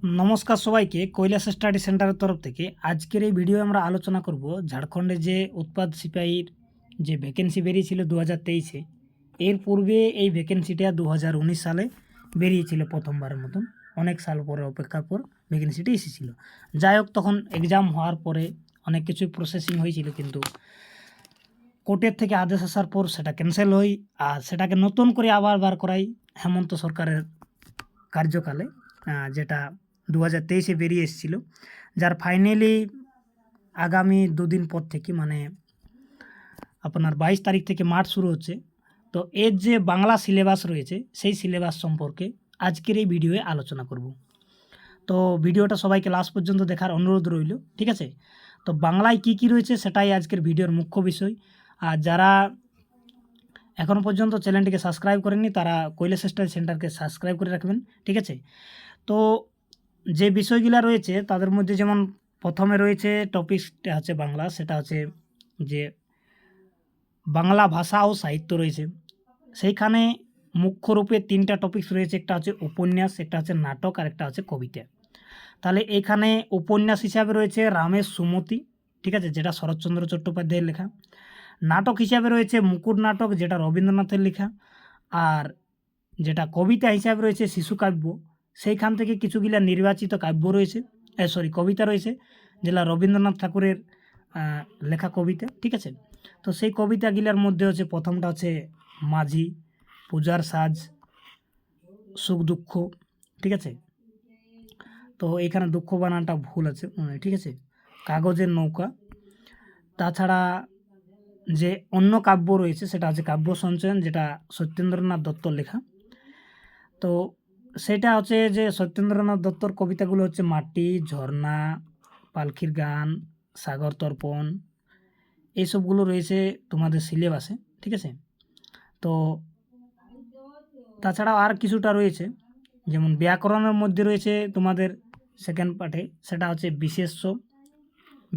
নমস্কার সবাইকে, কৈলাস স্টাডি সেন্টারের তরফ থেকে আজকের এই ভিডিও আমরা আলোচনা করব ঝাড়খণ্ডে যে উৎপাদ সিপাহীর যে ভ্যাকেন্সি বেরিয়েছিল 2023-এ। এর পূর্বে এই ভ্যাকেন্সিটা 2019 সালে বেরিয়েছিল প্রথমবারের মতন। অনেক সাল পরে অপেক্ষার পর ভ্যাকেন্সিটা এসেছিল। যাই হোক, তখন এক্সাম হওয়ার পরে অনেক কিছুই প্রসেসিং হয়েছিল, কিন্তু কোর্টের থেকে আদেশ আসার পর সেটা ক্যান্সেল হয় আর সেটাকে নতুন করে আবার বার করাই হেমন্ত সরকারের কার্যকালে, যেটা 2023-এ বেরিয়ে এসেছিলো, যার ফাইনালি আগামী দুদিন পর থেকে মানে আপনার 22 তারিখ থেকে মার্চ শুরু হচ্ছে। তো এর যে বাংলা সিলেবাস রয়েছে সেই সিলেবাস সম্পর্কে আজকের এই ভিডিওয়ে আলোচনা করব। তো ভিডিওটা সবাইকে লাস্ট পর্যন্ত দেখার অনুরোধ রইল, ঠিক আছে? তো বাংলায় কি কি রয়েছে সেটাই আজকের ভিডিওর মুখ্য বিষয়। আর যারা এখনও পর্যন্ত চ্যানেলটিকে সাবস্ক্রাইব করেননি তারা কৈলাস স্টাডি সেন্টারকে সাবস্ক্রাইব করে রাখবেন, ঠিক আছে? তো যে বিষয়গুলো রয়েছে তাদের মধ্যে যেমন প্রথমে রয়েছে টপিকটা হচ্ছে বাংলা, সেটা হচ্ছে যে বাংলা ভাষা ও সাহিত্য রয়েছে। সেইখানে মুখ্যরূপে 3টা টপিকস রয়েছে, একটা হচ্ছে উপন্যাস, একটা হচ্ছে নাটক আর একটা হচ্ছে কবিতা। তাহলে এখানে উপন্যাস হিসাবে রয়েছে রামের সুমতি, ঠিক আছে, যেটা শরৎচন্দ্র চট্টোপাধ্যায়ের লেখা। নাটক হিসাবে রয়েছে মুকুট নাটক, যেটা রবীন্দ্রনাথের লেখা। আর যেটা কবিতা হিসাবে রয়েছে শিশু কাব্য, সেইখান থেকে কিছুগুলা নির্বাচিত কাব্য রয়েছে, কবিতা রয়েছে, যেটা রবীন্দ্রনাথ ঠাকুরের লেখা কবিতা, ঠিক আছে? তো সেই কবিতাগুলার মধ্যে হচ্ছে প্রথমটা হচ্ছে মাঝি, পূজার সাজ, সুখ দুঃখ, ঠিক আছে? তো এখানে দুঃখ বানানটা ভুল আছে, ঠিক আছে, কাগজের নৌকা। তাছাড়া যে অন্য কাব্য রয়েছে সেটা হচ্ছে কাব্য সঞ্চয়ন, যেটা সত্যেন্দ্রনাথ দত্তর লেখা। তো সেটা হচ্ছে যে সত্যেন্দ্রনাথ দত্তর কবিতাগুলো হচ্ছে মাটি, ঝর্ণা, পালকির গান, সাগর তর্পণ, এইসবগুলো রয়েছে তোমাদের সিলেবাসে, ঠিক আছে? তো তাছাড়াও আর কিছুটা রয়েছে, যেমন ব্যাকরণের মধ্যে রয়েছে তোমাদের সেকেন্ড পার্টে, সেটা হচ্ছে বিশেষ্য,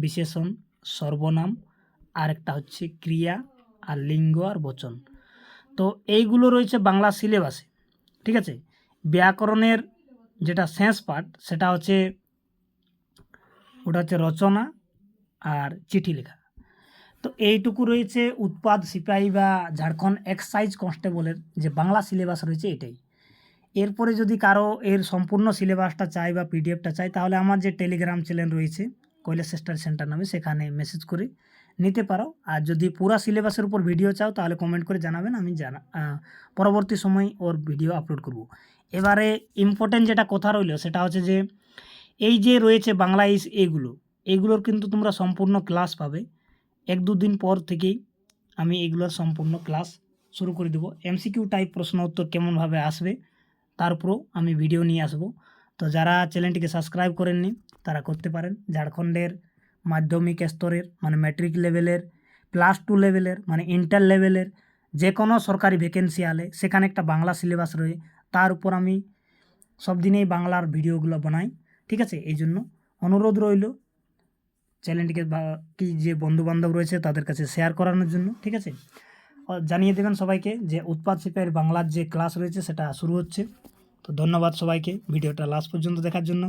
বিশেষণ, সর্বনাম, আর একটা হচ্ছে ক্রিয়া, আর লিঙ্গ আর বচন। তো এইগুলো রয়েছে বাংলা সিলেবাসে, ঠিক আছে? ব্যাকরণের যেটা শেষ পার্ট সেটা হচ্ছে ওটা হচ্ছে রচনা আর চিঠি লেখা। তো এইটুকু রয়েছে উৎপাদ সিপাহী বা ঝাড়খণ্ড এক্সাইজ কনস্টেবলের যে বাংলা সিলেবাস রয়েছে এটাই। এরপরে যদি কারো এর সম্পূর্ণ সিলেবাসটা চাই বা পিডিএফটা চাই, তাহলে আমার যে টেলিগ্রাম চ্যানেল রয়েছে কৈলাস স্টাডি সেন্টার নামে, সেখানে মেসেজ করে নিতে পারো। আর যদি পুরা সিলেবাসের উপর ভিডিও চাও তাহলে কমেন্ট করে জানাবেন, আমি পরবর্তী সময় ওর ভিডিও আপলোড করব। এবারে ইম্পর্টেন্ট যেটা কথা রইল সেটা হচ্ছে যে এই যে রয়েছে বাংলা এইগুলোর কিন্তু তোমরা সম্পূর্ণ ক্লাস পাবে। 1-2 দিন পর থেকেই আমি এগুলোর সম্পূর্ণ ক্লাস শুরু করে দেবো। এমসিকিউ টাইপ প্রশ্ন উত্তর কেমনভাবে আসবে তার উপরও আমি ভিডিও নিয়ে আসব। তো যারা চ্যানেলটিকে সাবস্ক্রাইব করেননি তারা করতে পারেন। ঝাড়খণ্ডের মাধ্যমিক স্তরের মানে ম্যাট্রিক লেভেলের, +2 লেভেলের মানে ইন্টার লেভেলের যে কোনো সরকারি ভ্যাকেন্সি আলে সেখানে একটা বাংলা সিলেবাস রয়ে, তার উপর আমি সব দিনেই বাংলার ভিডিওগুলো বানাই, ঠিক আছে? এই জন্য অনুরোধ রইল চ্যানেলটিকে কি যে বন্ধুবান্ধব রয়েছে তাদের কাছে শেয়ার করানোর জন্য, ঠিক আছে? জানিয়ে দেবেন সবাইকে যে উৎপাদ সিপাহীর বাংলার যে ক্লাস রয়েছে সেটা শুরু হচ্ছে। তো ধন্যবাদ সবাইকে ভিডিওটা লাস্ট পর্যন্ত দেখার জন্য।